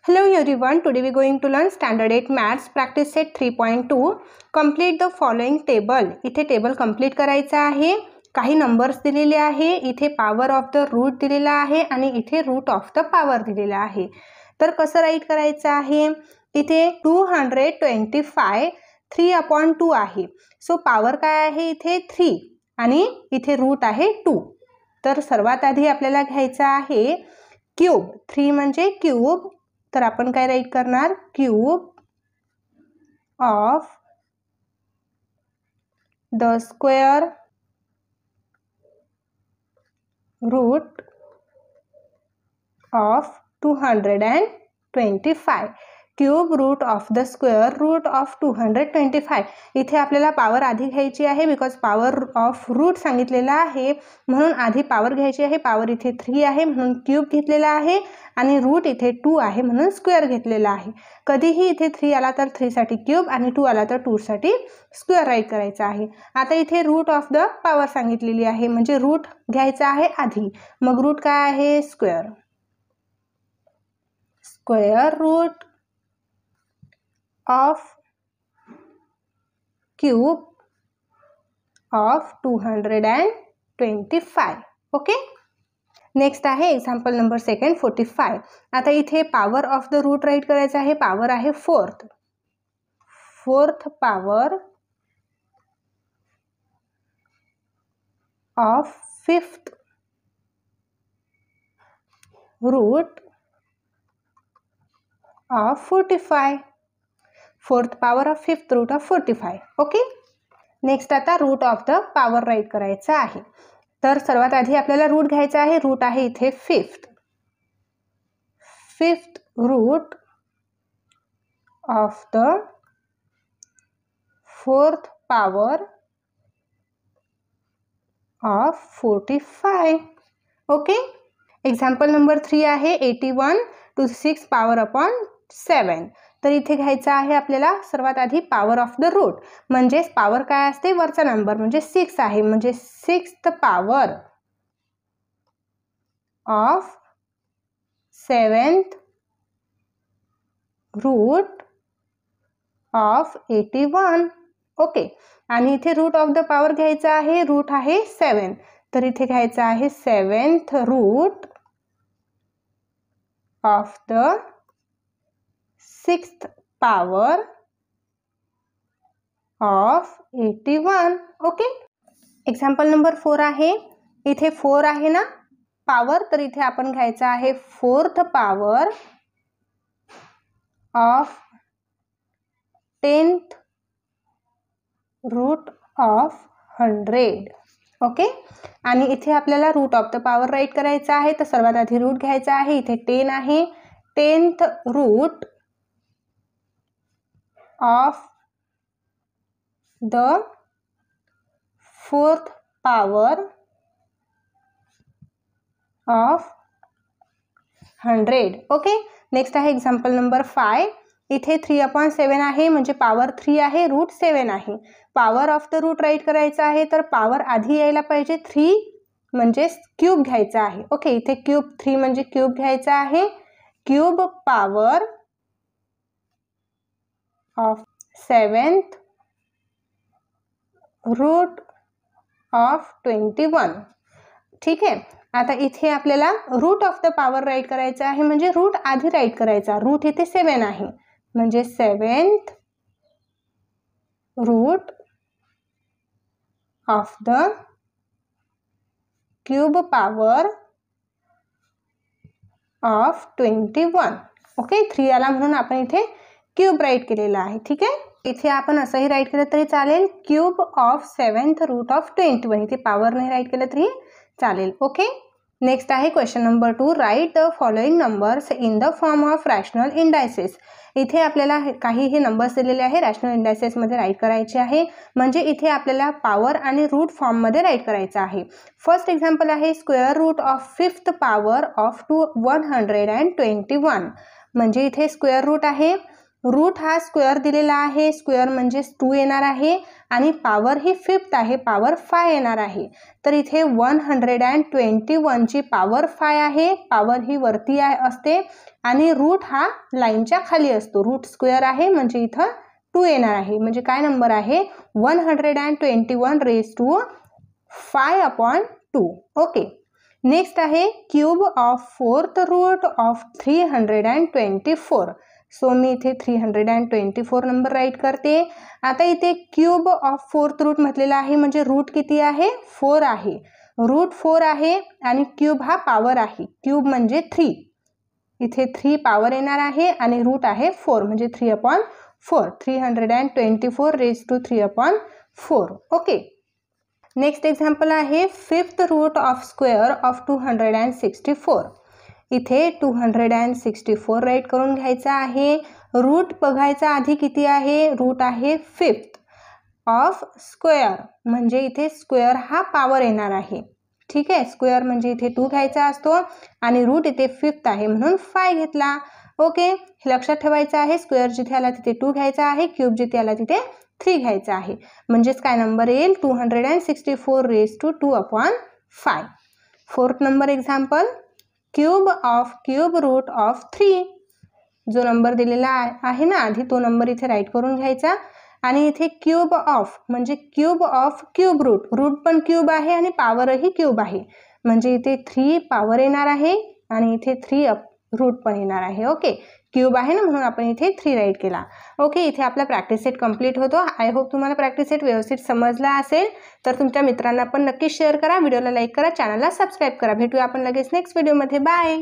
Hello everyone, today we are going to learn standard 8 maths practice set 3.2. Complete the following table. इथे table complete करायचा आहे. काही numbers दिलेले आहे. इथे पॉवर ऑफ द रूट दिलेला आहे आणि इथे रूट ऑफ द पॉवर दिलेला आहे. तर कसं राईट करायचं आहे? इथे 225 3/2 आहे. सो पॉवर काय आहे? इथे 3 आणि इथे रूट आहे 2. तर सर्वात आधी आपल्याला घ्यायचं आहे क्यूब. 3 म्हणजे क्यूब. तर आपण काय राईट करणार? Cube of the square root of 225. Cube root of the square root of 225. इथे आपल्याला पॉवर आधी घ्यायची आहे बिकॉज पॉवर ऑफ रूट सांगितलेला आहे म्हणून आधी पॉवर घ्यायची आहे. पॉवर इथे 3 आहे म्हणून क्यूब घेतलेला आहे आणि रूट इथे 2 आहे म्हणून स्क्वेअर घेतलेला आहे. कधीही इथे 3 आला तर 3 साठी क्यूब आणि 2 आला तर 2 साठी स्क्वेअर राईट करायचा आहे. आता इथे रूट ऑफ द पॉवर सांगितलेली आहे म्हणजे रूट घ्यायचा आहे आधी. मग रूट काय आहे? Square. Square root of cube of 225. Okay. Next आहे एक्झाम्पल नंबर सेकंड 45. आता इथे power of the root write करायचं आहे. पॉवर आहे 4th power of 5th root of 45. 4th power of 5th root of 45. Okay. Next आता root of the power write करायचं आहे. तर सर्वात आधी आपल्याला रूट घ्यायचा आहे. रूट आहे इथे 5th root of the 4th power of 45. Okay. Example number 3 आहे 81 to 6 पॉवर अपॉन 7. तर इथे घ्यायचं आहे आपल्याला सर्वात आधी पॉवर ऑफ द रूट. म्हणजे पॉवर काय असते? वरचा नंबर म्हणजे 6 आहे म्हणजे 6th power of 7th root of 81. Okay. आणि इथे रूट ऑफ द पॉवर घ्यायचा आहे. रूट आहे 7 तर इथे घ्यायचं आहे 7th root of the 6th power of 81. Okay. Example number 4 आहे. इथे 4 आहे ना पॉवर तर इथे आपण घ्यायचं आहे 4th power of 10th root of 100. Okay. आणि इथे आपल्याला root of the power write करायचं आहे. तर सर्वात आधी रूट घ्यायचा आहे. इथे 10 आहे. 10th root of the 4th power of 100. Okay. Next आहे एक्झाम्पल नंबर 5. इथे 3/7 आहे म्हणजे पॉवर 3 आहे रूट 7 आहे. Power of the root write करायचं आहे तर पॉवर आधी यायला पाहिजे 3 म्हणजे क्यूब घ्यायचा आहे. ओके. इथे क्यूब 3 म्हणजे क्यूब घ्यायचा आहे. Cube power of 7th root of 21. ठीक आहे. आता इथे आपल्याला root of the power write करायचं आहे म्हणजे रूट आधी राईट करायचा. रूट इथे 7 आहे म्हणजे 7th root of the cube power of 21. Okay. 3 आला म्हणून आपण इथे क्यूब राईट केलेला आहे. ठीक आहे. इथे आपण असंही राईट केलं तरी चालेल. Cube of 7th root of 21. इथे पॉवर नाही राईट केलं तरी चालेल. ओके. नेक्स्ट आहे question number 2. Write the following numbers in the form of rational indices. इथे आपल्याला काही हे नंबर्स दिलेले आहे रॅशनल इंडायसेसमध्ये राईट करायचे आहे. म्हणजे इथे आपल्याला पॉवर आणि रूट फॉर्ममध्ये राईट करायचं आहे. फर्स्ट एक्झाम्पल आहे square root of 5th power of 121. म्हणजे इथे स्क्वेअर रूट आहे. रूट हा स्क्वेअर दिलेला आहे, स्क्वेअर म्हणजे 2 येणार आहे आणि पॉवर ही 5th आहे, पॉवर 5 येणार आहे. तर इथे 121 ची पॉवर 5 आहे, पॉवर ही वरती असते आणि रूट हा लाईनच्या खाली असतो. रूट स्क्वेअर आहे म्हणजे इथं 2 येणार आहे. म्हणजे काय नंबर आहे 121 रेज टू 5/2. ओके. नेक्स्ट आहे cube of 4th root of 324. So मी इथे 324 नंबर राईट करते. आता इथे क्यूब ऑफ 4th रूट म्हटलेला आहे म्हणजे रूट किती आहे 4 आहे. रूट 4 आहे आणि क्यूब हा पॉवर आहे. क्यूब म्हणजे 3. इथे 3 पॉवर येणार आहे आणि रूट आहे 4 म्हणजे 3/4. 324 raise to 3/4. Okay. Next example आहे 5th root of square of 264. इथे 264 राईट करून घ्यायचा आहे. रूट बघायचा आधी किती आहे, रूट आहे 5th ऑफ स्क्वेअर म्हणजे इथे स्क्वेअर हा पॉवर येणार आहे. ठीक आहे, स्क्वेअर म्हणजे इथे 2 घ्यायचा असतो आणि रूट इथे 5th आहे म्हणून 5 घेतला. ओके, हे लक्षात ठेवायचं आहे. स्क्वेअर जिथे आला तिथे 2 घ्यायचा आहे, क्यूब जिथे आला तिथे 3 घ्यायचा आहे. म्हणजेच काय नंबर येईल 264 raise to 2/5. 4th number example cube of cube root of 3. जो नंबर दिलेला आहे ना आधी तो नंबर इथे राईट करून घ्यायचा आणि इथे क्यूब ऑफ म्हणजे cube of cube root. Root पण क्यूब आहे आणि पॉवरही क्यूब आहे म्हणजे इथे 3 पॉवर येणार आहे आणि इथे 3 रूट पण येणार आहे. ओके, क्यूब आहे ना म्हणून आपण इथे 3 राईट केला. ओके, इथे आपला प्रॅक्टिस सेट कंप्लीट होतो. आय होप तुम्हाला प्रॅक्टिस सेट व्यवस्थित समजला असेल. तर तुमच्या मित्रांना पण नक्की शेअर करा, व्हिडिओला लाईक करा, चॅनलला सबस्क्राईब करा. भेटूया आपण लगेच नेक्स्ट व्हिडिओमध्ये. बाय.